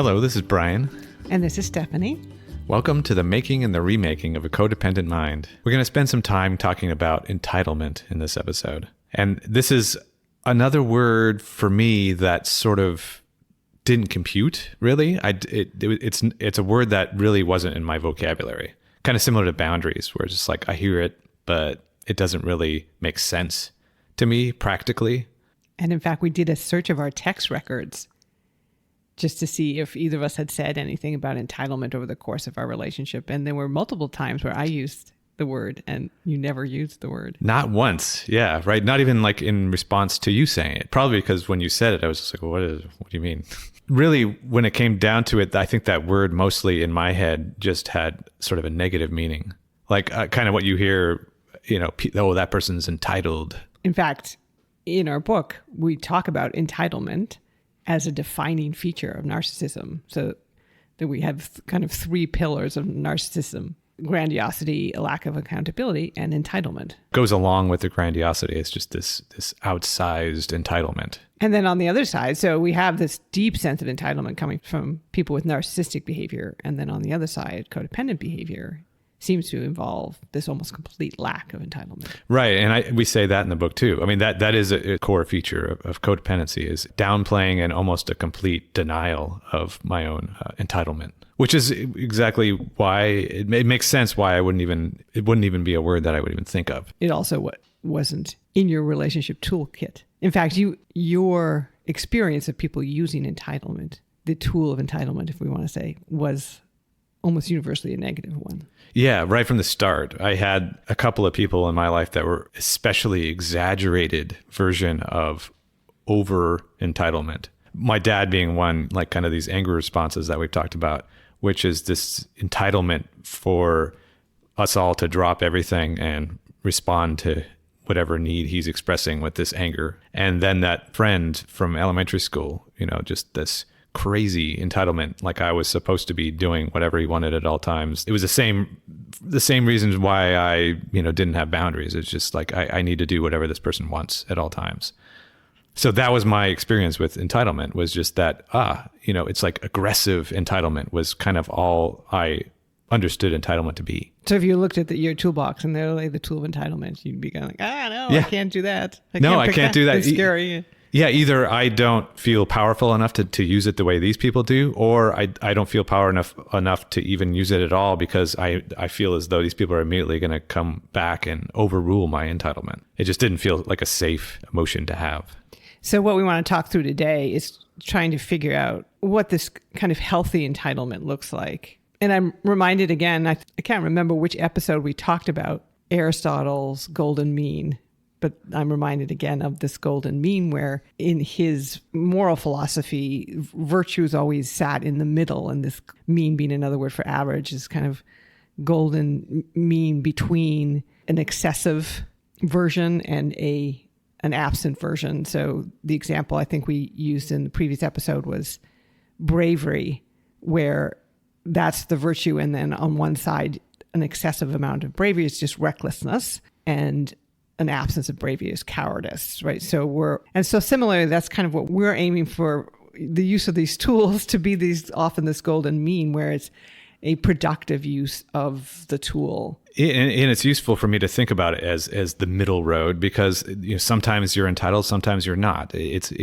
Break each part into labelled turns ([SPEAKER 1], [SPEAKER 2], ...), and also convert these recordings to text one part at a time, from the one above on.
[SPEAKER 1] Hello, this is Brian.
[SPEAKER 2] And this is Stephanie.
[SPEAKER 1] Welcome to the making and the remaking of a codependent mind. We're going to spend some time talking about entitlement in this episode. And this is another word for me that sort of didn't compute, really. It's a word that really wasn't in my vocabulary. Kind of similar to boundaries, where it's just like I hear it, but it doesn't really make sense to me practically.
[SPEAKER 2] And in fact, we did a search of our text records just to see if either of us had said anything about entitlement over the course of our relationship. And there were multiple times where I used the word and you never used the word.
[SPEAKER 1] Not once. Yeah, right. Not even like in response to you saying it. Probably because when you said it, I was just like, what do you mean? Really, when it came down to it, I think that word mostly in my head just had sort of a negative meaning. Like kind of what you hear, oh, that person's entitled.
[SPEAKER 2] In fact, in our book, we talk about entitlement as a defining feature of narcissism. So that we have kind of three pillars of narcissism: grandiosity, a lack of accountability, and entitlement.
[SPEAKER 1] Goes along with the grandiosity. It's just this outsized entitlement.
[SPEAKER 2] And then on the other side, so we have this deep sense of entitlement coming from people with narcissistic behavior. And then on the other side, codependent behavior seems to involve this almost complete lack of entitlement.
[SPEAKER 1] Right. And we say that in the book too. I mean, that is a core feature of codependency, is downplaying and almost a complete denial of my own entitlement, which is exactly why it makes sense why it wouldn't even be a word that I would even think of.
[SPEAKER 2] It also wasn't in your relationship toolkit. In fact, your experience of people using entitlement, the tool of entitlement, if we want to say, was almost universally a negative one.
[SPEAKER 1] Yeah, right from the start. I had a couple of people in my life that were especially exaggerated version of over entitlement. My dad being one, like kind of these anger responses that we've talked about, which is this entitlement for us all to drop everything and respond to whatever need he's expressing with this anger. And then that friend from elementary school, just this crazy entitlement, like I was supposed to be doing whatever he wanted at all times. It was the same reasons why I, didn't have boundaries. It's just like, I need to do whatever this person wants at all times. So that was my experience with entitlement, was just that, it's like aggressive entitlement was kind of all I understood entitlement to be.
[SPEAKER 2] So if you looked at your toolbox and they're like the tool of entitlement, you'd be kind of like, no, I can't do that.
[SPEAKER 1] I can't do that.
[SPEAKER 2] It's scary.
[SPEAKER 1] Yeah, either I don't feel powerful enough to use it the way these people do, or I don't feel power enough to even use it at all, because I feel as though these people are immediately going to come back and overrule my entitlement. It just didn't feel like a safe emotion to have.
[SPEAKER 2] So what we want to talk through today is trying to figure out what this kind of healthy entitlement looks like. And I'm reminded again, I can't remember which episode we talked about Aristotle's golden mean, but I'm reminded again of this golden mean where in his moral philosophy, virtues always sat in the middle, and this mean being another word for average is kind of golden mean between an excessive version and an absent version. So the example I think we used in the previous episode was bravery, where that's the virtue, and then on one side, an excessive amount of bravery is just recklessness, and an absence of bravery is cowardice, right? So similarly, that's kind of what we're aiming for, the use of these tools to be often this golden mean, where it's a productive use of the tool.
[SPEAKER 1] And it's useful for me to think about it as the middle road, because sometimes you're entitled, sometimes you're not. It's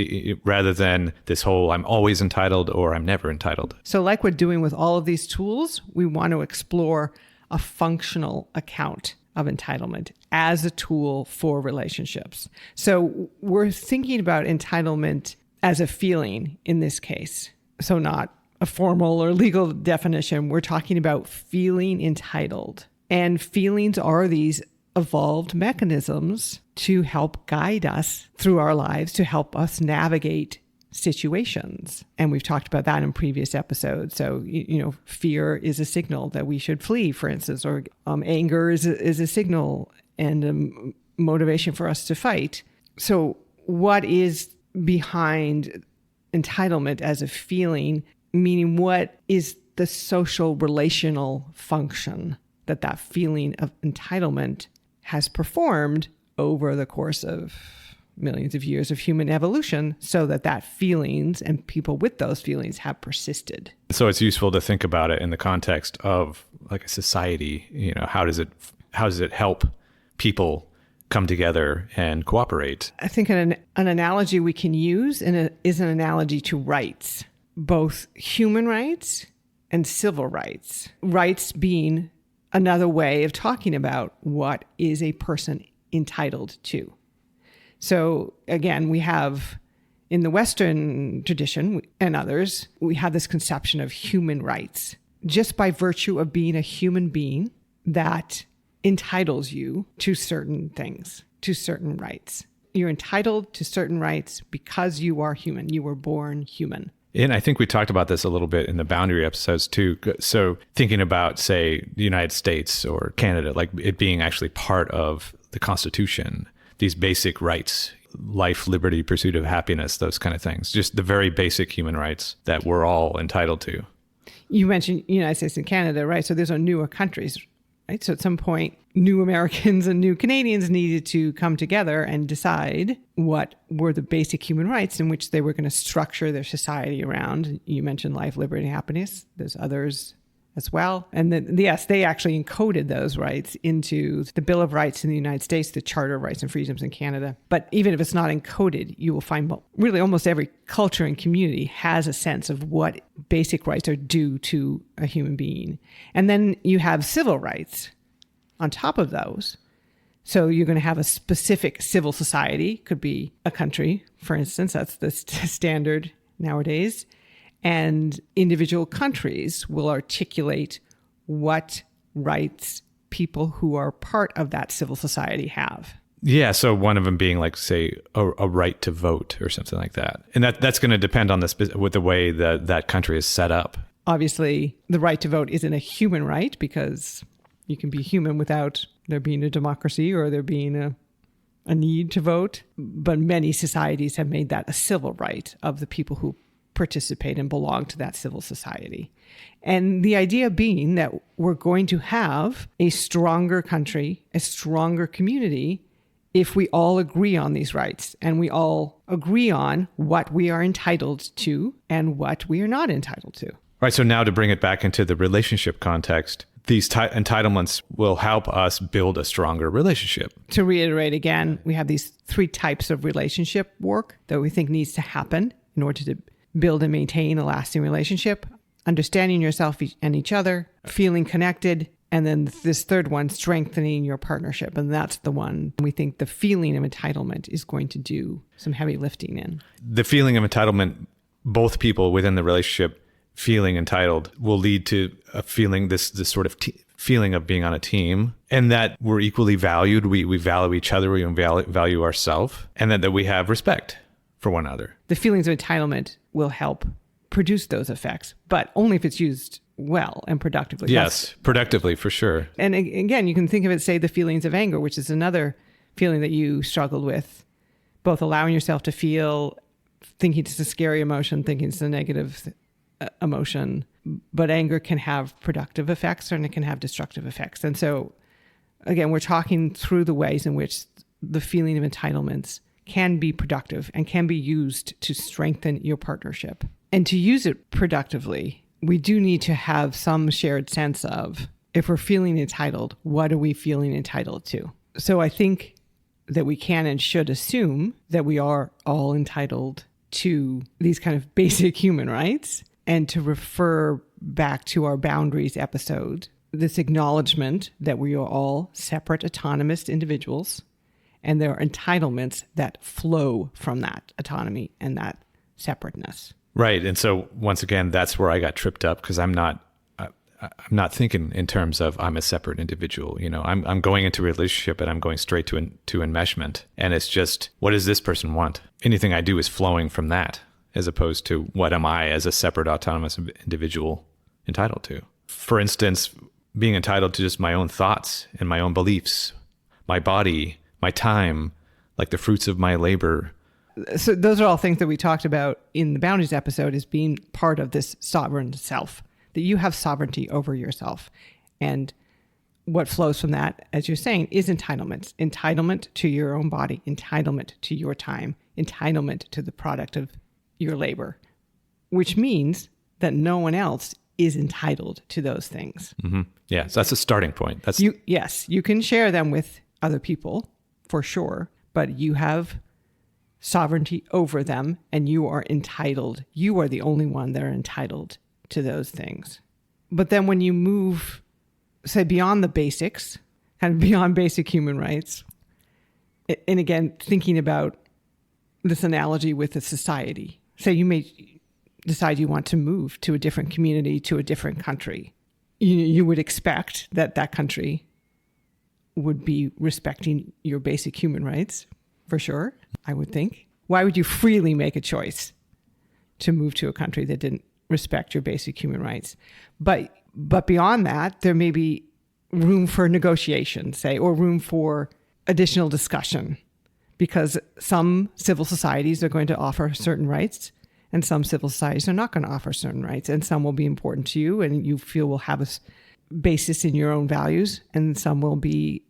[SPEAKER 1] rather than this whole I'm always entitled or I'm never entitled.
[SPEAKER 2] So like we're doing with all of these tools, we want to explore a functional account of entitlement as a tool for relationships. So we're thinking about entitlement as a feeling in this case. So not a formal or legal definition. We're talking about feeling entitled. And feelings are these evolved mechanisms to help guide us through our lives, to help us navigate situations. And we've talked about that in previous episodes. So, fear is a signal that we should flee, for instance, or anger is a signal and a motivation for us to fight. So what is behind entitlement as a feeling, meaning what is the social relational function that feeling of entitlement has performed over the course of millions of years of human evolution so that feelings and people with those feelings have persisted.
[SPEAKER 1] So it's useful to think about it in the context of like a society. How does it help people come together and cooperate?
[SPEAKER 2] I think an analogy we can use is an analogy to rights, both human rights and civil rights. Rights being another way of talking about what is a person entitled to. So again, we have in the Western tradition and others, we have this conception of human rights just by virtue of being a human being that entitles you to certain things, to certain rights. You're entitled to certain rights because you are human. You were born human.
[SPEAKER 1] And I think we talked about this a little bit in the boundary episodes too. So thinking about, say, the United States or Canada, like it being actually part of the Constitution, these basic rights, life, liberty, pursuit of happiness, those kind of things, just the very basic human rights that we're all entitled to.
[SPEAKER 2] You mentioned United States and Canada, right? So those are newer countries, right? So at some point, new Americans and new Canadians needed to come together and decide what were the basic human rights in which they were going to structure their society around. You mentioned life, liberty, and happiness. There's others as well. And then, yes, they actually encoded those rights into the Bill of Rights in the United States, the Charter of Rights and Freedoms in Canada. But even if it's not encoded, you will find really almost every culture and community has a sense of what basic rights are due to a human being. And then you have civil rights on top of those. So you're going to have a specific civil society, could be a country, for instance, that's the standard nowadays. And individual countries will articulate what rights people who are part of that civil society have.
[SPEAKER 1] Yeah, so one of them being like, say, a right to vote or something like that. And that's going to depend on with the way that country is set up.
[SPEAKER 2] Obviously, the right to vote isn't a human right because you can be human without there being a democracy or there being a need to vote. But many societies have made that a civil right of the people who participate and belong to that civil society. And the idea being that we're going to have a stronger country, a stronger community, if we all agree on these rights and we all agree on what we are entitled to and what we are not entitled to.
[SPEAKER 1] Right. So now to bring it back into the relationship context, these entitlements will help us build a stronger relationship.
[SPEAKER 2] To reiterate again, we have these 3 types of relationship work that we think needs to happen in order to build and maintain a lasting relationship: understanding yourself and each other, feeling connected, and then this third one, strengthening your partnership. And that's the one we think the feeling of entitlement is going to do some heavy lifting in.
[SPEAKER 1] The feeling of entitlement, both people within the relationship feeling entitled, will lead to a feeling, this sort of feeling of being on a team, and that we're equally valued. We value each other, we value ourselves, and that we have respect for one another.
[SPEAKER 2] The feelings of entitlement will help produce those effects, but only if it's used well and productively.
[SPEAKER 1] Yes, productively for sure.
[SPEAKER 2] And again, you can think of it, say, the feelings of anger, which is another feeling that you struggled with, both allowing yourself to feel, thinking it's a scary emotion, thinking it's a negative emotion, but anger can have productive effects and it can have destructive effects. And so, again, we're talking through the ways in which the feeling of entitlements can be productive and can be used to strengthen your partnership. And to use it productively, we do need to have some shared sense of, if we're feeling entitled, what are we feeling entitled to? So I think that we can and should assume that we are all entitled to these kind of basic human rights, and to refer back to our boundaries episode, this acknowledgement that we are all separate, autonomous individuals, and there are entitlements that flow from that autonomy and that separateness.
[SPEAKER 1] Right. And so once again, that's where I got tripped up, because I'm not thinking in terms of I'm a separate individual. I'm going into a relationship and I'm going straight to enmeshment. And it's just, what does this person want? Anything I do is flowing from that, as opposed to what am I as a separate autonomous individual entitled to? For instance, being entitled to just my own thoughts and my own beliefs, my body, my time, like the fruits of my labor.
[SPEAKER 2] So those are all things that we talked about in the boundaries episode as being part of this sovereign self, that you have sovereignty over yourself. And what flows from that, as you're saying, is entitlements. Entitlement to your own body, entitlement to your time, entitlement to the product of your labor, which means that no one else is entitled to those things.
[SPEAKER 1] Mm-hmm. Yeah, so that's a starting point.
[SPEAKER 2] Yes, you can share them with other people for sure, but you have sovereignty over them and you are entitled. You are the only one that are entitled to those things. But then when you move, say, beyond the basics, kind of beyond basic human rights, and again, thinking about this analogy with a society, say you may decide you want to move to a different community, to a different country. You would expect that that country would be respecting your basic human rights, for sure, I would think. Why would you freely make a choice to move to a country that didn't respect your basic human rights? But beyond that, there may be room for negotiation, say, or room for additional discussion, because some civil societies are going to offer certain rights and some civil societies are not going to offer certain rights, and some will be important to you and you feel will have a basis in your own values, and some will be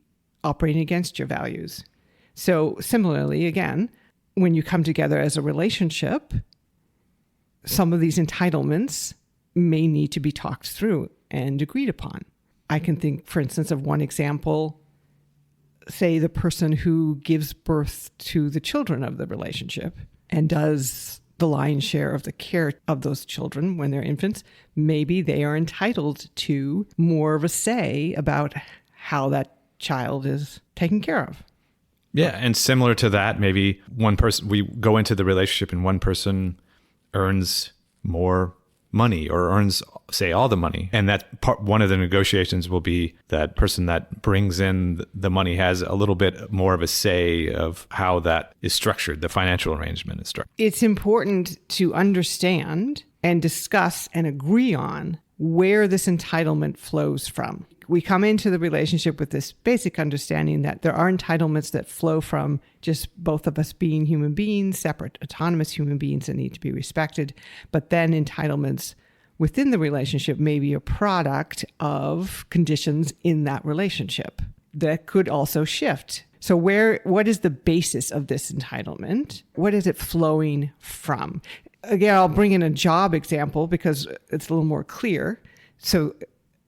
[SPEAKER 2] operating against your values. So similarly, again, when you come together as a relationship, some of these entitlements may need to be talked through and agreed upon. I can think, for instance, of one example, say the person who gives birth to the children of the relationship and does the lion's share of the care of those children when they're infants. Maybe they are entitled to more of a say about how that child is taken care of.
[SPEAKER 1] Yeah, and similar to that, maybe one person, we go into the relationship and one person earns more money or earns, say, all the money. And that part, one of the negotiations will be that person that brings in the money has a little bit more of a say of how that is structured, the financial arrangement is structured.
[SPEAKER 2] It's important to understand and discuss and agree on where this entitlement flows from. We come into the relationship with this basic understanding that there are entitlements that flow from just both of us being human beings, separate, autonomous human beings that need to be respected. But then entitlements within the relationship may be a product of conditions in that relationship that could also shift. So what is the basis of this entitlement? What is it flowing from? Again, I'll bring in a job example because it's a little more clear. So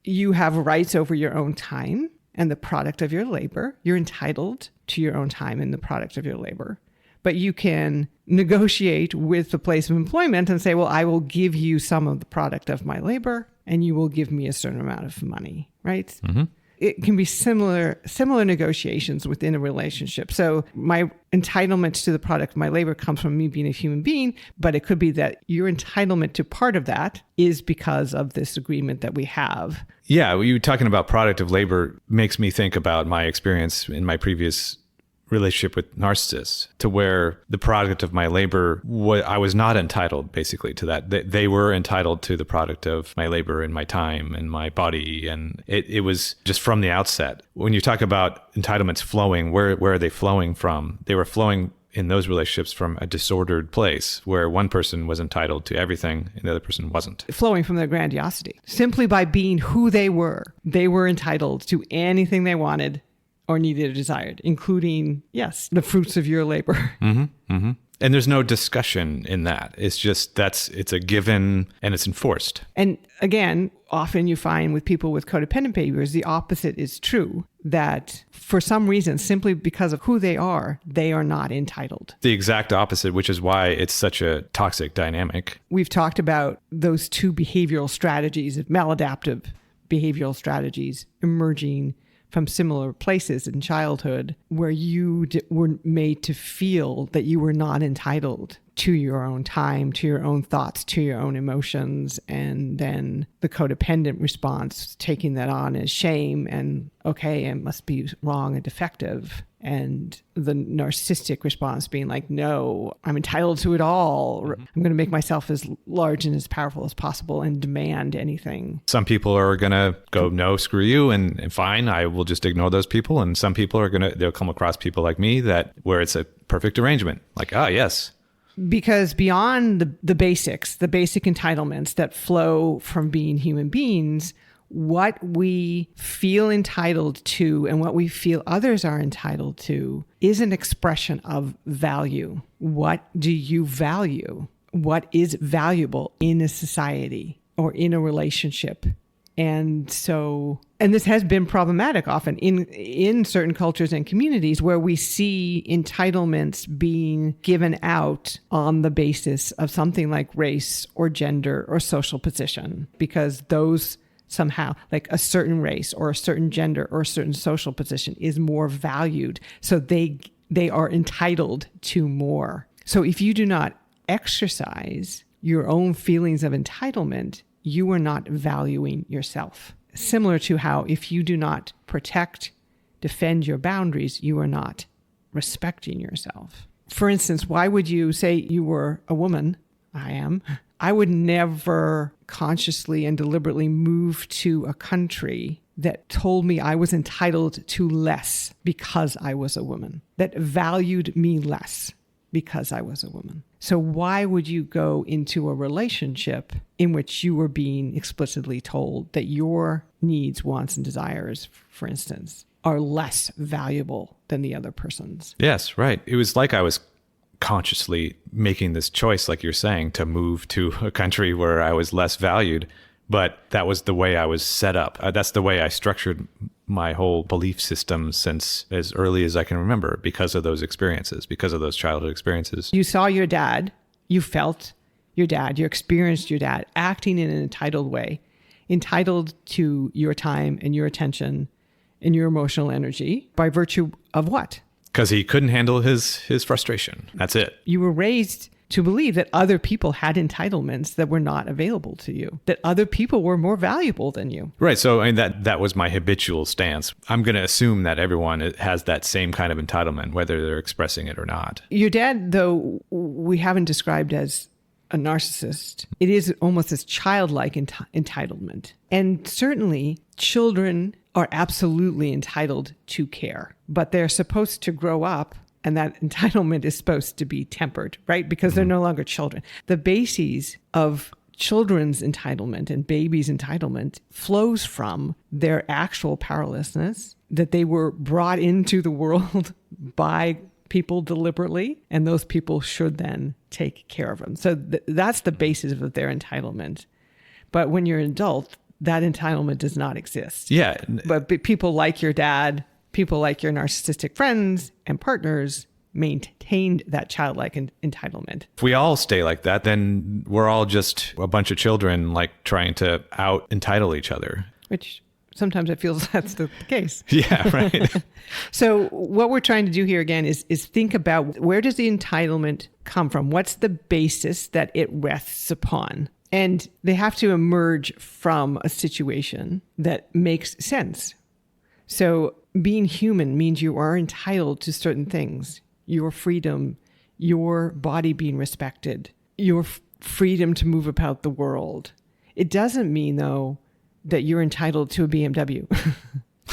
[SPEAKER 2] you have rights over your own time and the product of your labor. You're entitled to your own time and the product of your labor. But you can negotiate with the place of employment and say, well, I will give you some of the product of my labor and you will give me a certain amount of money, right? Mm-hmm. It can be similar negotiations within a relationship. So my entitlement to the product of my labor comes from me being a human being, but it could be that your entitlement to part of that is because of this agreement that we have.
[SPEAKER 1] Yeah, you talking about product of labor makes me think about my experience in my previous relationship with narcissists, to where the product of my labor, I was not entitled basically to that. They were entitled to the product of my labor and my time and my body. And it was just from the outset. When you talk about entitlements flowing, where are they flowing from? They were flowing in those relationships from a disordered place where one person was entitled to everything and the other person wasn't.
[SPEAKER 2] Flowing from their grandiosity. Simply by being who they were entitled to anything they wanted or needed or desired, including, yes, the fruits of your labor.
[SPEAKER 1] Mm-hmm, mm-hmm. And there's no discussion in that. It's just it's a given and it's enforced.
[SPEAKER 2] And again, often you find with people with codependent behaviors, the opposite is true, that for some reason, simply because of who they are not entitled.
[SPEAKER 1] The exact opposite, which is why it's such a toxic dynamic.
[SPEAKER 2] We've talked about those two behavioral strategies, maladaptive behavioral strategies emerging from similar places in childhood where you were made to feel that you were not entitled to your own time, to your own thoughts, to your own emotions. And then the codependent response, taking that on as shame and, okay, it must be wrong and defective. And the narcissistic response being like, no, I'm entitled to it all. Mm-hmm. I'm going to make myself as large and as powerful as possible and demand anything.
[SPEAKER 1] Some people are going to go, no, screw you, and fine, I will just ignore those people. And some people they'll come across people like me where it's a perfect arrangement. Like, yes.
[SPEAKER 2] Because beyond the basics, the basic entitlements that flow from being human beings, what we feel entitled to and what we feel others are entitled to is an expression of value. What do you value? What is valuable in a society or in a relationship? And this has been problematic often in certain cultures and communities where we see entitlements being given out on the basis of something like race or gender or social position, because those somehow, like a certain race or a certain gender or a certain social position is more valued. So they are entitled to more. So if you do not exercise your own feelings of entitlement, you are not valuing yourself. Similar to how if you do not protect, defend your boundaries, you are not respecting yourself. For instance, why would you say you were a woman? I would never consciously and deliberately move to a country that told me I was entitled to less because I was a woman, that valued me less because I was a woman. So why would you go into a relationship in which you were being explicitly told that your needs, wants, and desires, for instance, are less valuable than the other person's?
[SPEAKER 1] Yes, right. It was like I was consciously making this choice, like you're saying, to move to a country where I was less valued. But that was the way I was set up. That's the way I structured my whole belief system since as early as I can remember, because of those experiences, because of those childhood experiences.
[SPEAKER 2] You saw your dad, you felt your dad, you experienced your dad acting in an entitled way, entitled to your time and your attention and your emotional energy by virtue of what?
[SPEAKER 1] Because he couldn't handle his frustration. That's it.
[SPEAKER 2] You were raised to believe that other people had entitlements that were not available to you, that other people were more valuable than you.
[SPEAKER 1] Right. So I mean, that was my habitual stance. I'm going to assume that everyone has that same kind of entitlement, whether they're expressing it or not.
[SPEAKER 2] Your dad, though, we haven't described as a narcissist. It is almost this childlike entitlement. And certainly children are absolutely entitled to care, but they're supposed to grow up, and that entitlement is supposed to be tempered, right? Because they're no longer children. The bases of children's entitlement and babies' entitlement flows from their actual powerlessness, that they were brought into the world by people deliberately, and those people should then take care of them. So that's the basis of their entitlement. But when you're an adult, that entitlement does not exist.
[SPEAKER 1] Yeah.
[SPEAKER 2] But people like your dad, people like your narcissistic friends and partners maintained that childlike entitlement.
[SPEAKER 1] If we all stay like that, then we're all just a bunch of children like trying to out entitle each other.
[SPEAKER 2] Which sometimes it feels that's the case.
[SPEAKER 1] Yeah, right.
[SPEAKER 2] So what we're trying to do here again is think about, where does the entitlement come from? What's the basis that it rests upon? And they have to emerge from a situation that makes sense. So being human means you are entitled to certain things. Your freedom, your body being respected, your freedom to move about the world. It doesn't mean, though, that you're entitled to a BMW.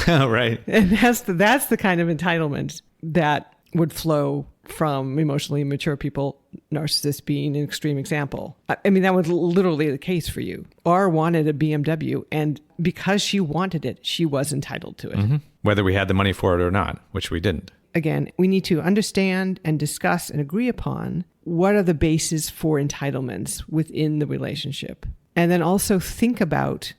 [SPEAKER 1] Oh, right.
[SPEAKER 2] And that's the kind of entitlement that would flow from emotionally immature people, narcissists being an extreme example. I mean, that was literally the case for you. R wanted a BMW, and because she wanted it, she was entitled to it.
[SPEAKER 1] Mm-hmm. Whether we had the money for it or not, which we didn't.
[SPEAKER 2] Again, we need to understand and discuss and agree upon what are the bases for entitlements within the relationship. And then also think about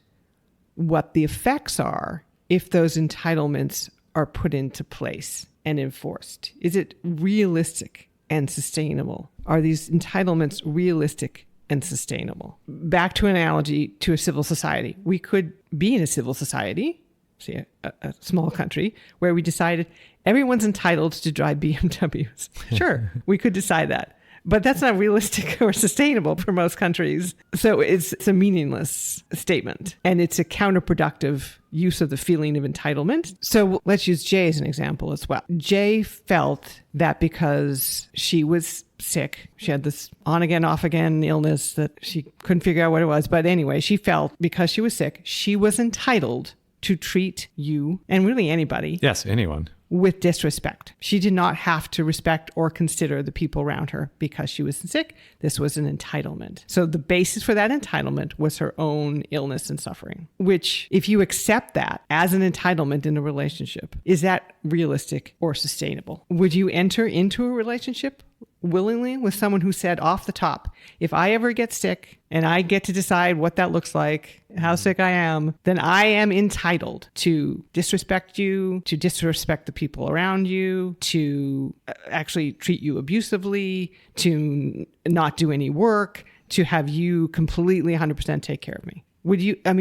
[SPEAKER 2] what the effects are if those entitlements are put into place and enforced. Is it realistic and sustainable? Are these entitlements realistic and sustainable? Back to an analogy to a civil society. We could be in a civil society, say a small country, where we decided everyone's entitled to drive BMWs. Sure, we could decide that. But that's not realistic or sustainable for most countries. So it's a meaningless statement. And it's a counterproductive use of the feeling of entitlement. So let's use Jay as an example as well. Jay felt that because she was sick, she had this on again, off again illness that she couldn't figure out what it was. But anyway, she felt because she was sick, she was entitled to treat you and really anybody.
[SPEAKER 1] Yes, anyone.
[SPEAKER 2] with disrespect. She did not have to respect or consider the people around her because she was sick. This was an entitlement. So the basis for that entitlement was her own illness and suffering, which if you accept that as an entitlement in a relationship, is that realistic or sustainable? Would you enter into a relationship willingly with someone who said off the top, if I ever get sick and I get to decide what that looks like, how sick I am, then I am entitled to disrespect you, to disrespect the people around you, to actually treat you abusively, to not do any work, to have you completely 100% take care of me?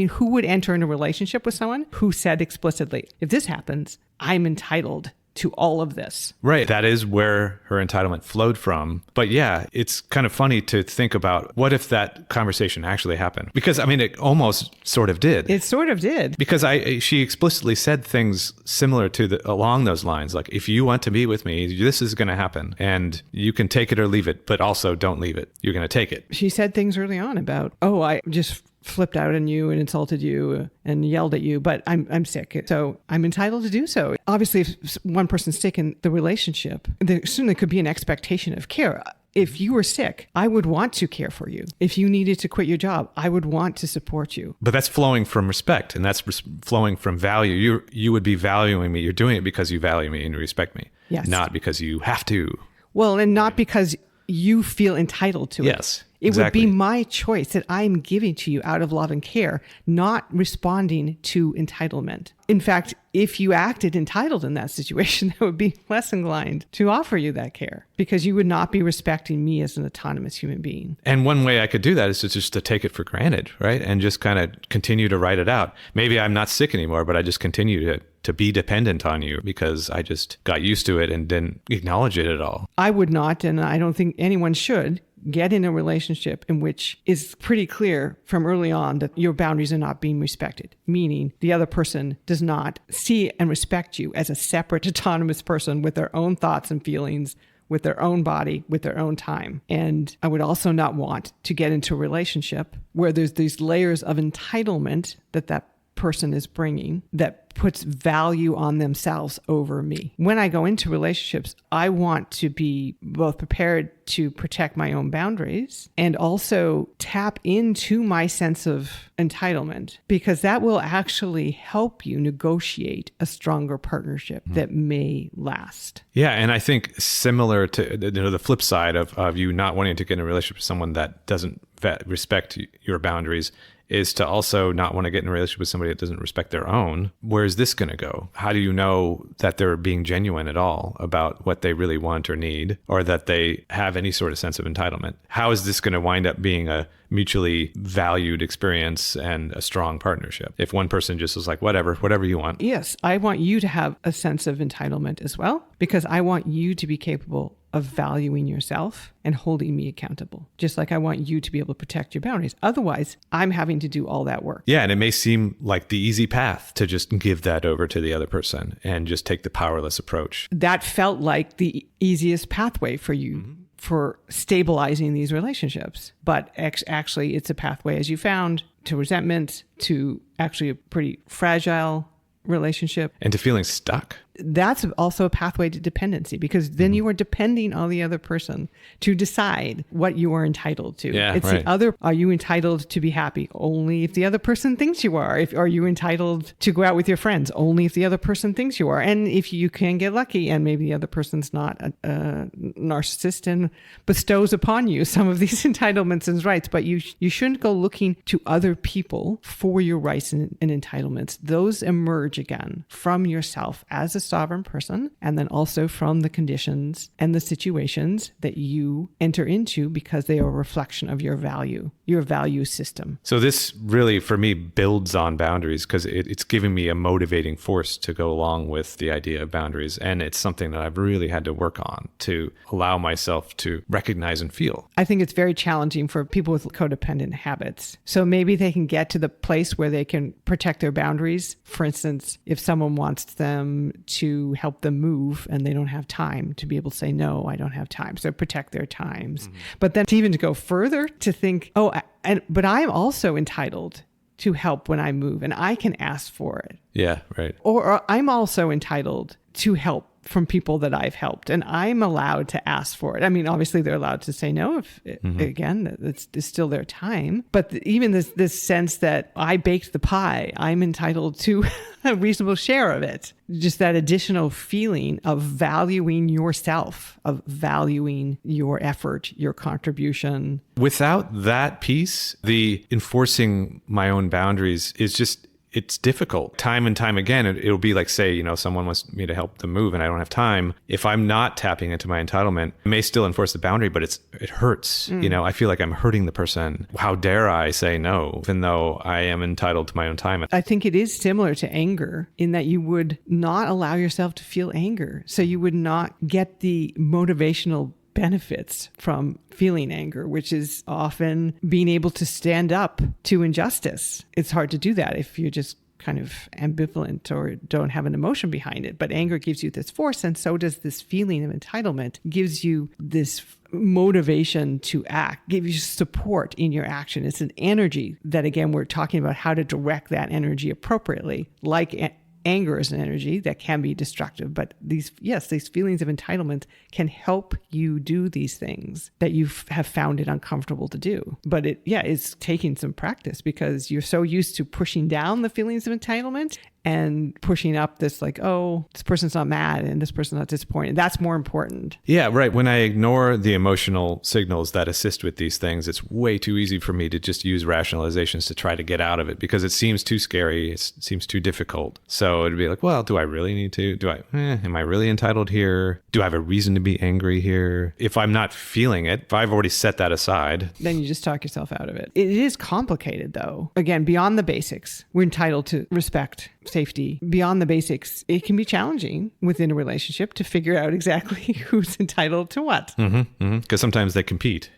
[SPEAKER 2] Who would enter in a relationship with someone who said explicitly, if this happens, I'm entitled to all of this?
[SPEAKER 1] Right. That is where her entitlement flowed from. But yeah, it's kind of funny to think about what if that conversation actually happened? Because it almost sort of did.
[SPEAKER 2] It sort of did.
[SPEAKER 1] Because she explicitly said things similar to along those lines. Like, if you want to be with me, this is going to happen and you can take it or leave it, but also don't leave it. You're going to take it.
[SPEAKER 2] She said things early on about, I just flipped out on you and insulted you and yelled at you, but I'm sick, so I'm entitled to do so. Obviously, if one person's sick in the relationship, there certainly could be an expectation of care. If you were sick, I would want to care for you. If you needed to quit your job, I would want to support you.
[SPEAKER 1] But that's flowing from respect, and that's flowing from value. You would be valuing me. You're doing it because you value me and you respect me,
[SPEAKER 2] yes,
[SPEAKER 1] not because you have to.
[SPEAKER 2] Well, and not because you feel entitled to it.
[SPEAKER 1] Yes.
[SPEAKER 2] It
[SPEAKER 1] exactly.
[SPEAKER 2] would be my choice that I'm giving to you out of love and care, not responding to entitlement. In fact, if you acted entitled in that situation, I would be less inclined to offer you that care because you would not be respecting me as an autonomous human being.
[SPEAKER 1] And one way I could do that is just to take it for granted, right? And just kind of continue to write it out. Maybe I'm not sick anymore, but I just continue to be dependent on you because I just got used to it and didn't acknowledge it at all.
[SPEAKER 2] I would not, and I don't think anyone should, get in a relationship in which is pretty clear from early on that your boundaries are not being respected, meaning the other person does not see and respect you as a separate, autonomous person with their own thoughts and feelings, with their own body, with their own time. And I would also not want to get into a relationship where there's these layers of entitlement that person is bringing that puts value on themselves over me. When I go into relationships, I want to be both prepared to protect my own boundaries and also tap into my sense of entitlement, because that will actually help you negotiate a stronger partnership that may last.
[SPEAKER 1] Yeah. And I think similar to the flip side of you not wanting to get in a relationship with someone that doesn't respect your boundaries is to also not want to get in a relationship with somebody that doesn't respect their own. Where's this going to go? How do you know that they're being genuine at all about what they really want or need, or that they have any sort of sense of entitlement? How is this going to wind up being a mutually valued experience and a strong partnership if one person just is like, whatever you want?
[SPEAKER 2] Yes, I want you to have a sense of entitlement as well, because I want you to be capable of valuing yourself and holding me accountable, just like I want you to be able to protect your boundaries. Otherwise, I'm having to do all that work.
[SPEAKER 1] Yeah, and it may seem like the easy path to just give that over to the other person and just take the powerless approach.
[SPEAKER 2] That felt like the easiest pathway for you for stabilizing these relationships. But actually, it's a pathway, as you found, to resentment, to actually a pretty fragile relationship.
[SPEAKER 1] And to feeling stuck.
[SPEAKER 2] That's also a pathway to dependency, because then you are depending on the other person to decide what you are entitled to.
[SPEAKER 1] Yeah,
[SPEAKER 2] it's
[SPEAKER 1] right.
[SPEAKER 2] Are you entitled to be happy? Only if the other person thinks you are. Are you entitled to go out with your friends? Only if the other person thinks you are. And if you can get lucky and maybe the other person's not a narcissist and bestows upon you some of these entitlements and rights, but you shouldn't go looking to other people for your rights and entitlements. Those emerge again from yourself as a sovereign person, and then also from the conditions and the situations that you enter into, because they are a reflection of your value system.
[SPEAKER 1] So this really, for me, builds on boundaries, because it's giving me a motivating force to go along with the idea of boundaries. And it's something that I've really had to work on to allow myself to recognize and feel.
[SPEAKER 2] I think it's very challenging for people with codependent habits. So maybe they can get to the place where they can protect their boundaries. For instance, if someone wants them to help them move and they don't have time, to be able to say, no, I don't have time. So protect their times. But then to even to go further, to think, but I'm also entitled to help when I move and I can ask for it.
[SPEAKER 1] Yeah, right.
[SPEAKER 2] Or I'm also entitled to help from people that I've helped, and I'm allowed to ask for it. I mean, obviously they're allowed to say no if, again, it's still their time. But even this sense that I baked the pie, I'm entitled to a reasonable share of it. Just that additional feeling of valuing yourself, of valuing your effort, your contribution.
[SPEAKER 1] Without that piece, the enforcing my own boundaries is just, it's difficult. Time and time again, it'll be like, say, someone wants me to help them move and I don't have time. If I'm not tapping into my entitlement, I may still enforce the boundary, but it hurts. I feel like I'm hurting the person. How dare I say no, even though I am entitled to my own time?
[SPEAKER 2] I think it is similar to anger in that you would not allow yourself to feel anger. So you would not get the motivational benefits from feeling anger, which is often being able to stand up to injustice. It's hard to do that if you're just kind of ambivalent or don't have an emotion behind it. But anger gives you this force, and so does this feeling of entitlement, gives you this motivation to act, gives you support in your action. It's an energy that, again, we're talking about how to direct that energy appropriately, like anger is an energy that can be destructive, but these feelings of entitlement can help you do these things that you have found it uncomfortable to do. But it's taking some practice because you're so used to pushing down the feelings of entitlement and pushing up this like, oh, this person's not mad and this person's not disappointed. That's more important.
[SPEAKER 1] Yeah, right. When I ignore the emotional signals that assist with these things, it's way too easy for me to just use rationalizations to try to get out of it because it seems too scary. It seems too difficult. So it'd be like, well, do I really need to? Am I really entitled here? Do I have a reason to be angry here? If I'm not feeling it, if I've already set that aside,
[SPEAKER 2] then you just talk yourself out of it. It is complicated though. Again, beyond the basics, we're entitled to respect, safety. Beyond the basics, it can be challenging within a relationship to figure out exactly who's entitled to what.
[SPEAKER 1] Because sometimes they compete.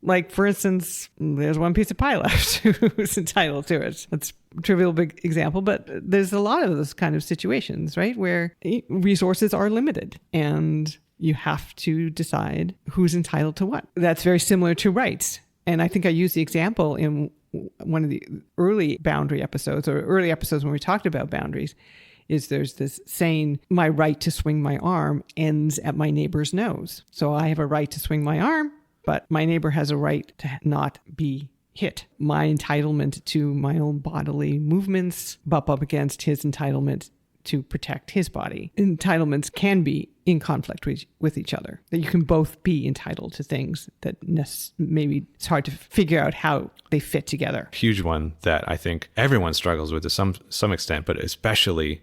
[SPEAKER 2] Like, for instance, there's one piece of pie left. Who's entitled to it? That's a trivial big example, but there's a lot of those kind of situations, right? Where resources are limited and you have to decide who's entitled to what. That's very similar to rights. And I think I used the example in one of the early boundary episodes or early episodes when we talked about boundaries is there's this saying, my right to swing my arm ends at my neighbor's nose. So I have a right to swing my arm, but my neighbor has a right to not be hit. My entitlement to my own bodily movements bump up against his entitlement to protect his body. Entitlements can be in conflict with each other, that you can both be entitled to things that maybe it's hard to figure out how they fit together.
[SPEAKER 1] Huge one that I think everyone struggles with to some extent, but especially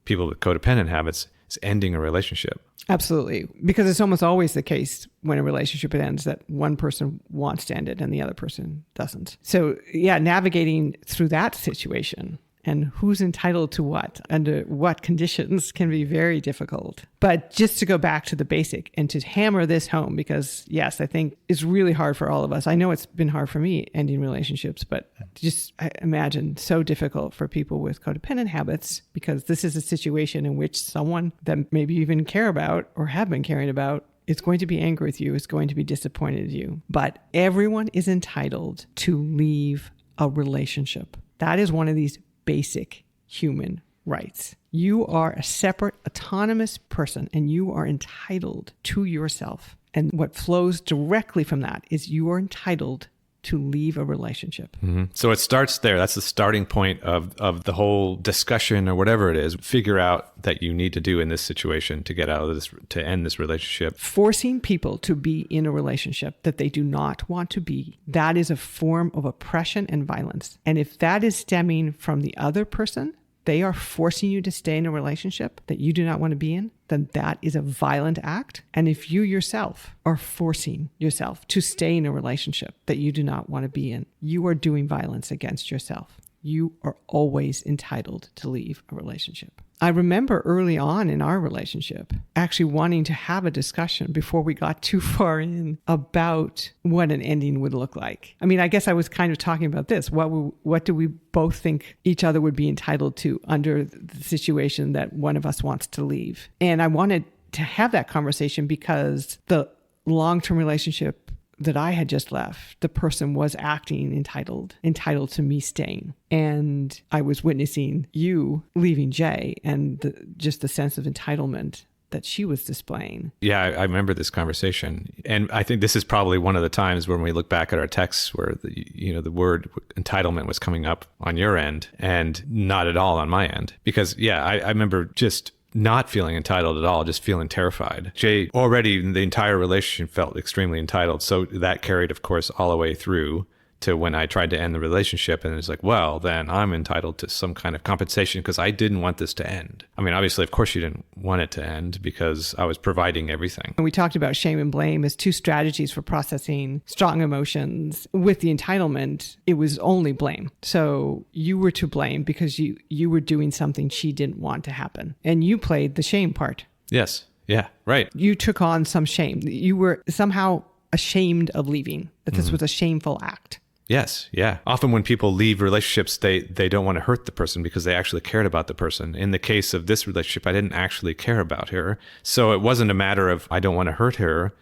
[SPEAKER 1] people with codependent habits, is ending a relationship.
[SPEAKER 2] Absolutely. Because it's almost always the case when a relationship ends that one person wants to end it and the other person doesn't. So navigating through that situation and who's entitled to what, under what conditions can be very difficult. But just to go back to the basic and to hammer this home, because yes, I think it's really hard for all of us. I know it's been hard for me ending relationships, but just I imagine so difficult for people with codependent habits, because this is a situation in which someone that maybe you even care about or have been caring about is going to be angry with you, is going to be disappointed in you. But everyone is entitled to leave a relationship. That is one of these basic human rights. You are a separate, autonomous person, and you are entitled to yourself. And what flows directly from that is you are entitled to leave a relationship.
[SPEAKER 1] So it starts there. That's the starting point of the whole discussion or whatever it is. Figure out that you need to do in this situation to get out of this, to end this relationship.
[SPEAKER 2] Forcing people to be in a relationship that they do not want to be, that is a form of oppression and violence. And if that is stemming from the other person, they are forcing you to stay in a relationship that you do not want to be in, then that is a violent act. And if you yourself are forcing yourself to stay in a relationship that you do not want to be in, you are doing violence against yourself. You are always entitled to leave a relationship. I remember early on in our relationship actually wanting to have a discussion before we got too far in about what an ending would look like. I mean, I guess I was kind of talking about this. What do we both think each other would be entitled to under the situation that one of us wants to leave? And I wanted to have that conversation because the long-term relationship that I had just left, the person was acting entitled to me staying. And I was witnessing you leaving Jay and just the sense of entitlement that she was displaying.
[SPEAKER 1] Yeah, I remember this conversation. And I think this is probably one of the times when we look back at our texts where the word entitlement was coming up on your end and not at all on my end. Because I remember just not feeling entitled at all, just feeling terrified. Jay already in the entire relationship felt extremely entitled. So that carried, of course, all the way through to when I tried to end the relationship. And it's like, well, then I'm entitled to some kind of compensation because I didn't want this to end. I mean, obviously, of course, you didn't want it to end because I was providing everything.
[SPEAKER 2] And we talked about shame and blame as two strategies for processing strong emotions. With the entitlement, it was only blame. So you were to blame because you were doing something she didn't want to happen. And you played the shame part.
[SPEAKER 1] Yes. Yeah. Right.
[SPEAKER 2] You took on some shame. You were somehow ashamed of leaving, that this was a shameful act.
[SPEAKER 1] Yes. Yeah. Often when people leave relationships, they don't want to hurt the person because they actually cared about the person. In the case of this relationship, I didn't actually care about her. So it wasn't a matter of I don't want to hurt her.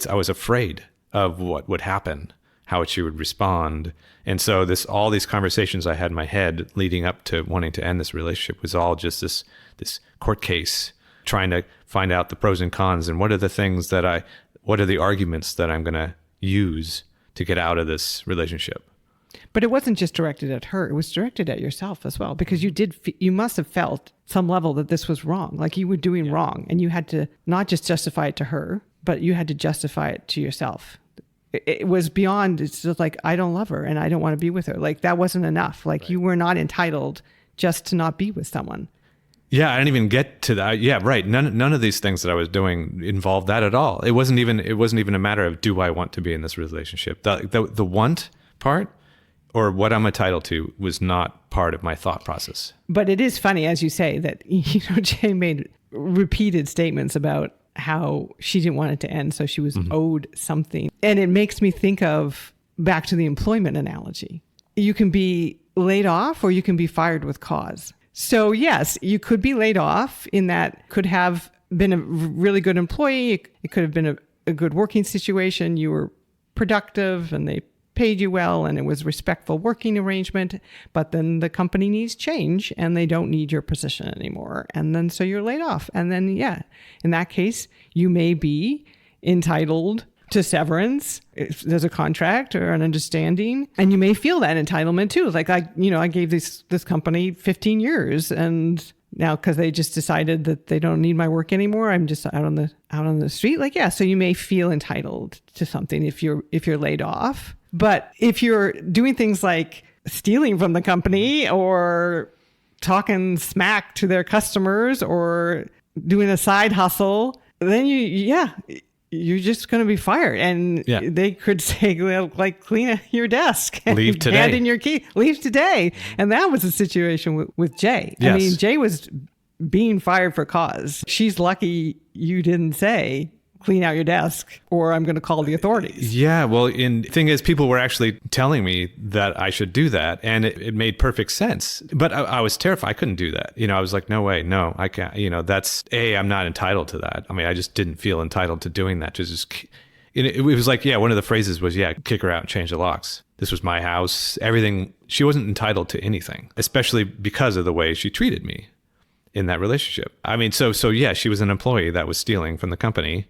[SPEAKER 1] I was afraid of what would happen, how she would respond. And so all these conversations I had in my head leading up to wanting to end this relationship was all just this court case, trying to find out the pros and cons and what are the arguments that I'm going to use to get out of this relationship.
[SPEAKER 2] But it wasn't just directed at her. It was directed at yourself as well, because you must have felt some level that this was wrong, like you were doing wrong, and you had to not just justify it to her, but you had to justify it to yourself. It was beyond, it's just like, I don't love her and I don't want to be with her. Like that wasn't enough. Like you were not entitled just to not be with someone.
[SPEAKER 1] Yeah, I didn't even get to that. Yeah, right. None of these things that I was doing involved that at all. It wasn't even a matter of do I want to be in this relationship. The want part or what I'm entitled to was not part of my thought process.
[SPEAKER 2] But it is funny, as you say, that Jay made repeated statements about how she didn't want it to end, so she was owed something. And it makes me think of back to the employment analogy. You can be laid off or you can be fired with cause. So yes, you could be laid off in that could have been a really good employee. It could have been a good working situation. You were productive and they paid you well and it was a respectful working arrangement. But then the company needs change and they don't need your position anymore. And then so you're laid off. And then, in that case, you may be entitled to severance if there's a contract or an understanding, and you may feel that entitlement too. Like I gave this company 15 years, and now because they just decided that they don't need my work anymore, I'm just out on the street. Like so you may feel entitled to something if you're laid off. But if you're doing things like stealing from the company or talking smack to their customers or doing a side hustle, then you're just going to be fired. And they could say, like, clean your desk. And
[SPEAKER 1] leave today.
[SPEAKER 2] Hand in your key. Leave today. And that was the situation with Jay.
[SPEAKER 1] Yes.
[SPEAKER 2] I mean, Jay was being fired for cause. She's lucky you didn't say, clean out your desk or I'm going to call the authorities.
[SPEAKER 1] Yeah. Well, the thing is, people were actually telling me that I should do that. And it made perfect sense. But I was terrified. I couldn't do that. I was like, no way. No, I can't. I'm not entitled to that. I mean, I just didn't feel entitled to doing that. It was like, one of the phrases was, kick her out and change the locks. This was my house. Everything. She wasn't entitled to anything, especially because of the way she treated me in that relationship. I mean, so she was an employee that was stealing from the company.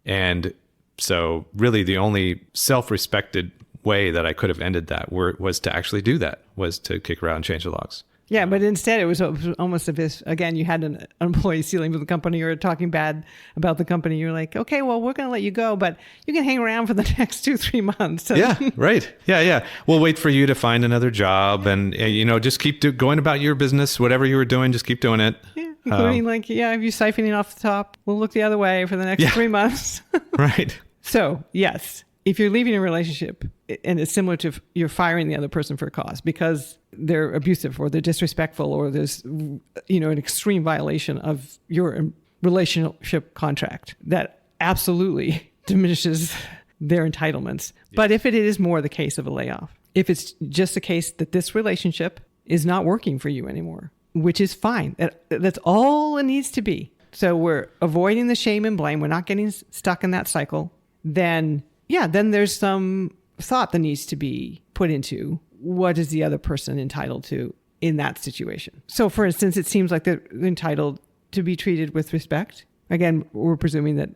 [SPEAKER 1] And so really the only self-respected way that I could have ended that was to actually do that, was to kick her out and change the locks.
[SPEAKER 2] Yeah, but instead it was almost as if, again, you had an employee stealing from the company or talking bad about the company. You're like, okay, well, we're going to let you go, but you can hang around for the next 2-3 months.
[SPEAKER 1] Yeah, right. Yeah. We'll wait for you to find another job and, just keep going about your business, whatever you were doing, just keep doing it.
[SPEAKER 2] Yeah. Including if you're siphoning off the top, we'll look the other way for the next 3 months.
[SPEAKER 1] Right. So,
[SPEAKER 2] yes, if you're leaving a relationship and it's similar to you're firing the other person for a cause because they're abusive or they're disrespectful or there's, an extreme violation of your relationship contract, that absolutely diminishes their entitlements. Yeah. But if it is more the case of a layoff, if it's just a case that this relationship is not working for you anymore, which is fine. That's all it needs to be. So we're avoiding the shame and blame. We're not getting stuck in that cycle. Then yeah, then there's some thought that needs to be put into what is the other person entitled to in that situation. So for instance, it seems like they're entitled to be treated with respect. Again, we're presuming that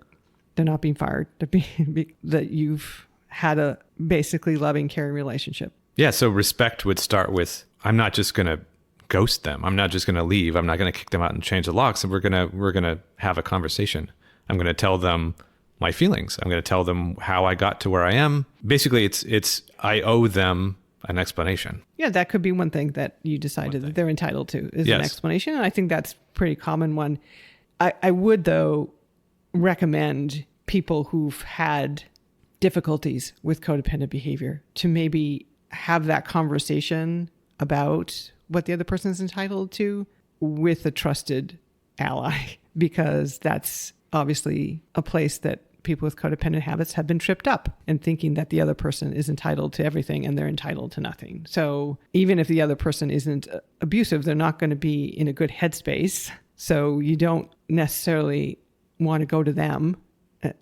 [SPEAKER 2] they're not being fired, that you've had a basically loving, caring relationship.
[SPEAKER 1] Yeah. So respect would start with, I'm not just going to ghost them. I'm not just going to leave. I'm not going to kick them out and change the locks. And we're going to have a conversation. I'm going to tell them my feelings. I'm going to tell them how I got to where I am. Basically, it's I owe them an explanation.
[SPEAKER 2] Yeah, that could be one thing that you decided that they're entitled to is an explanation. And I think that's a pretty common one. I would, though, recommend people who've had difficulties with codependent behavior to maybe have that conversation about what the other person is entitled to with a trusted ally, because that's obviously a place that people with codependent habits have been tripped up and thinking that the other person is entitled to everything and they're entitled to nothing. So even if the other person isn't abusive, they're not going to be in a good headspace. So you don't necessarily want to go to them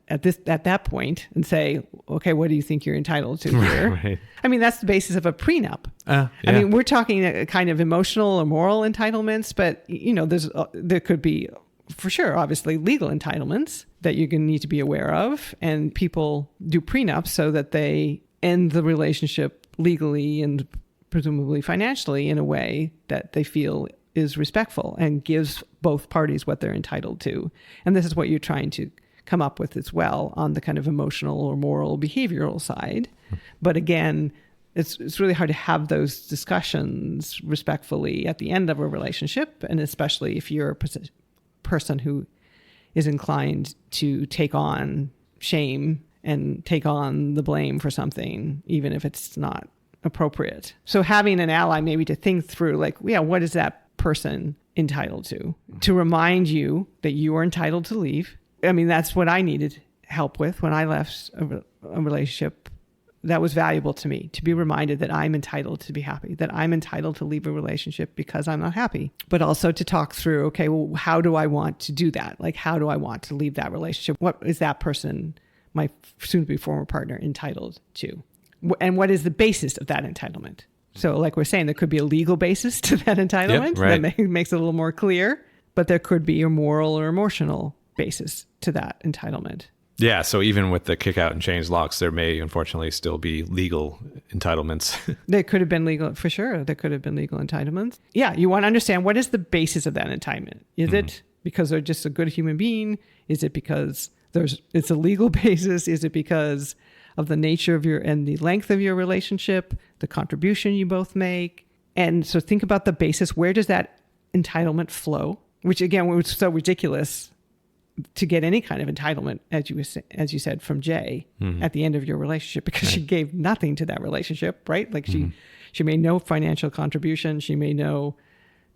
[SPEAKER 2] at that point and say, okay, what do you think you're entitled to here? Right. I mean, that's the basis of a prenup. Yeah. I mean, we're talking a kind of emotional or moral entitlements, but there could be, for sure, obviously legal entitlements that you're going to need to be aware of. And people do prenups so that they end the relationship legally and presumably financially in a way that they feel is respectful and gives both parties what they're entitled to. And this is what you're trying to come up with as well on the kind of emotional or moral behavioral side. But again, it's really hard to have those discussions respectfully at the end of a relationship. And especially if you're a person who is inclined to take on shame and take on the blame for something, even if it's not appropriate. So having an ally maybe to think through, like, yeah, what is that person entitled to remind you that you are entitled to leave. I mean, that's what I needed help with when I left a relationship. That was valuable to me, to be reminded that I'm entitled to be happy, that I'm entitled to leave a relationship because I'm not happy, but also to talk through, okay, well, how do I want to do that? Like, how do I want to leave that relationship? What is that person, my soon-to-be former partner, entitled to? And what is the basis of that entitlement? So like we're saying, there could be a legal basis to that entitlement. Yep, right. That makes it a little more clear, but there could be a moral or emotional basis to that entitlement.
[SPEAKER 1] Yeah. So even with the kick out and change locks, there may unfortunately still be legal entitlements.
[SPEAKER 2] There could have been legal, for sure. There could have been legal entitlements. Yeah. You want to understand, what is the basis of that entitlement? Is it because they're just a good human being? Is it because it's a legal basis? Is it because of the nature of and the length of your relationship, the contribution you both make? And so think about the basis. Where does that entitlement flow? Which again, was so ridiculous to get any kind of entitlement, as you said, from Jay at the end of your relationship, because she gave nothing to that relationship, right? Like she made no financial contribution. She made no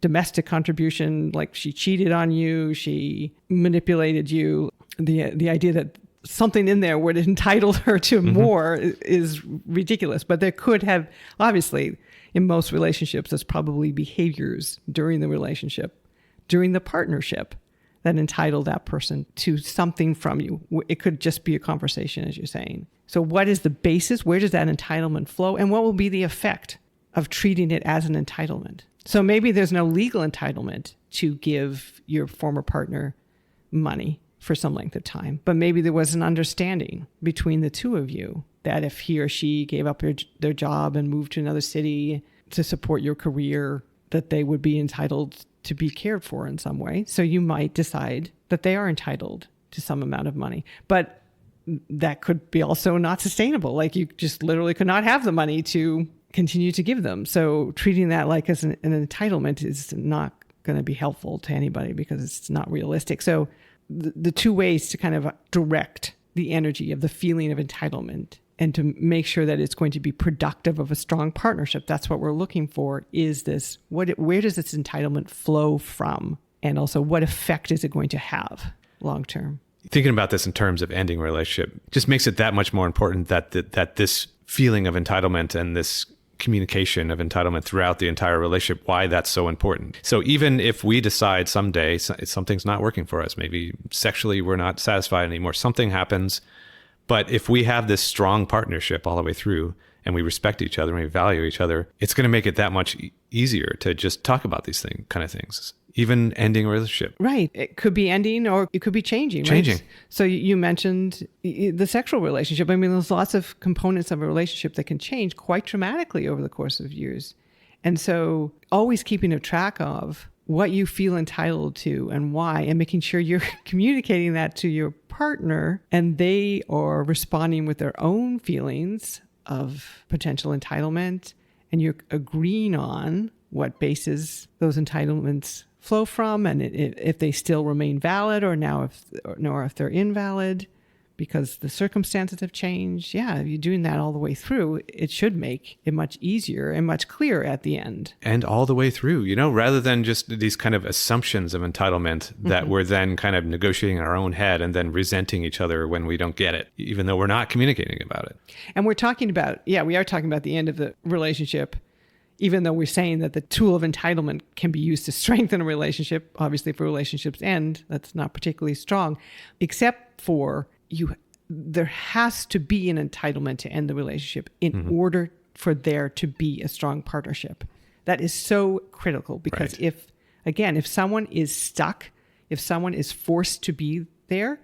[SPEAKER 2] domestic contribution. Like she cheated on you. She manipulated you. The idea that something in there would entitle her to more is ridiculous. But there could have, obviously, in most relationships, there's probably behaviors during the relationship, during the partnership, that entitle that person to something from you. It could just be a conversation, as you're saying. So what is the basis? Where does that entitlement flow? And what will be the effect of treating it as an entitlement? So maybe there's no legal entitlement to give your former partner money for some length of time, but maybe there was an understanding between the two of you that if he or she gave up their job and moved to another city to support your career, that they would be entitled to be cared for in some way. So you might decide that they are entitled to some amount of money, but that could be also not sustainable. Like you just literally could not have the money to continue to give them. So treating that like as an entitlement is not going to be helpful to anybody because it's not realistic. So the two ways to kind of direct the energy of the feeling of entitlement and to make sure that it's going to be productive of a strong partnership, that's what we're looking for, is this, where does this entitlement flow from? And also, what effect is it going to have long term?
[SPEAKER 1] Thinking about this in terms of ending a relationship just makes it that much more important that this feeling of entitlement and this communication of entitlement throughout the entire relationship, why that's so important. So even if we decide someday something's not working for us, maybe sexually we're not satisfied anymore, something happens, But if we have this strong partnership all the way through, and we respect each other and we value each other, it's going to make it that much easier to just talk about these kind of things. Even ending a relationship.
[SPEAKER 2] Right. It could be ending or it could be changing.
[SPEAKER 1] Changing.
[SPEAKER 2] Right? So you mentioned the sexual relationship. I mean, there's lots of components of a relationship that can change quite dramatically over the course of years. And so always keeping a track of what you feel entitled to and why, and making sure you're communicating that to your partner and they are responding with their own feelings of potential entitlement, and you're agreeing on what basis those entitlements flow from, and if they still remain valid, or if they're invalid because the circumstances have changed. Yeah, if you're doing that all the way through, it should make it much easier and much clearer at the end.
[SPEAKER 1] And all the way through, rather than just these kind of assumptions of entitlement that we're then kind of negotiating in our own head and then resenting each other when we don't get it, even though we're not communicating about it.
[SPEAKER 2] And we are talking about the end of the relationship, even though we're saying that the tool of entitlement can be used to strengthen a relationship. Obviously, if relationships end, that's not particularly strong, except for there has to be an entitlement to end the relationship in order for there to be a strong partnership. That is so critical, because if someone is stuck, if someone is forced to be there,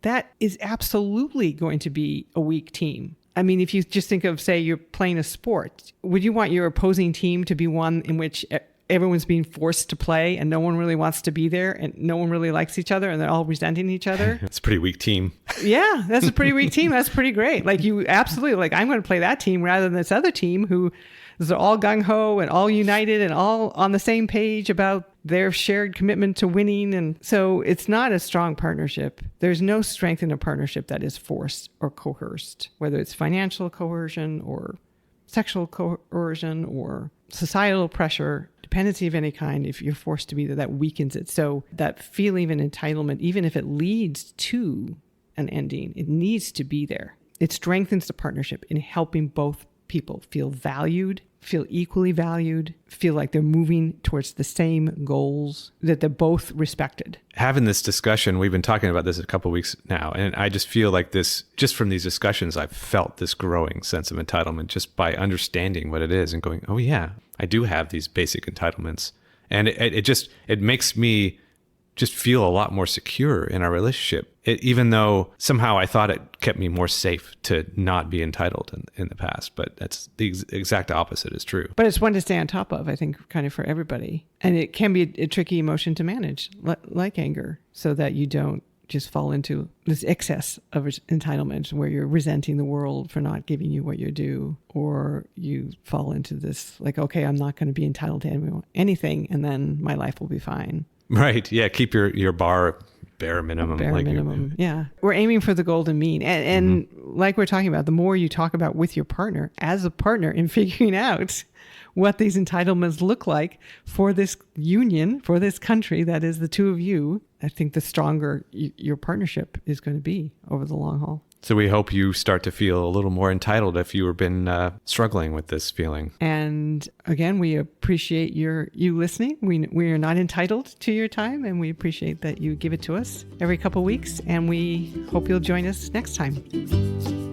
[SPEAKER 2] that is absolutely going to be a weak team. I mean, if you just think of, say, you're playing a sport, would you want your opposing team to be one in which everyone's being forced to play and no one really wants to be there and no one really likes each other and they're all resenting each other?
[SPEAKER 1] It's a pretty weak team.
[SPEAKER 2] Yeah, that's a pretty weak team. That's pretty great. Like, you absolutely, I'm going to play that team rather than this other team who is all gung-ho and all united and all on the same page about their shared commitment to winning. And so it's not a strong partnership. There's no strength in a partnership that is forced or coerced, whether it's financial coercion or sexual coercion or societal pressure, dependency of any kind. If you're forced to be there, that weakens it. So that feeling of entitlement, even if it leads to an ending, it needs to be there. It strengthens the partnership in helping both people feel valued, feel equally valued, feel like they're moving towards the same goals, that they're both respected.
[SPEAKER 1] Having this discussion, we've been talking about this a couple of weeks now, and I just feel like this, just from these discussions, I've felt this growing sense of entitlement just by understanding what it is and going, oh yeah, I do have these basic entitlements. And it makes me just feel a lot more secure in our relationship, even though somehow I thought it kept me more safe to not be entitled in the past. But that's the exact opposite is true.
[SPEAKER 2] But it's one to stay on top of, I think, kind of for everybody. And it can be a tricky emotion to manage, like anger, so that you don't just fall into this excess of entitlement where you're resenting the world for not giving you what you're due, or you fall into this, like, okay, I'm not going to be entitled to anything, and then my life will be fine.
[SPEAKER 1] Right. Yeah. Keep your bar bare minimum.
[SPEAKER 2] Minimum. Yeah. We're aiming for the golden mean. And like we're talking about, the more you talk about with your partner, as a partner, in figuring out what these entitlements look like for this union, for this country that is the two of you, I think the stronger your partnership is going to be over the long haul.
[SPEAKER 1] So we hope you start to feel a little more entitled if you've been struggling with this feeling.
[SPEAKER 2] And again, we appreciate you listening. We are not entitled to your time, and we appreciate that you give it to us every couple of weeks. And we hope you'll join us next time.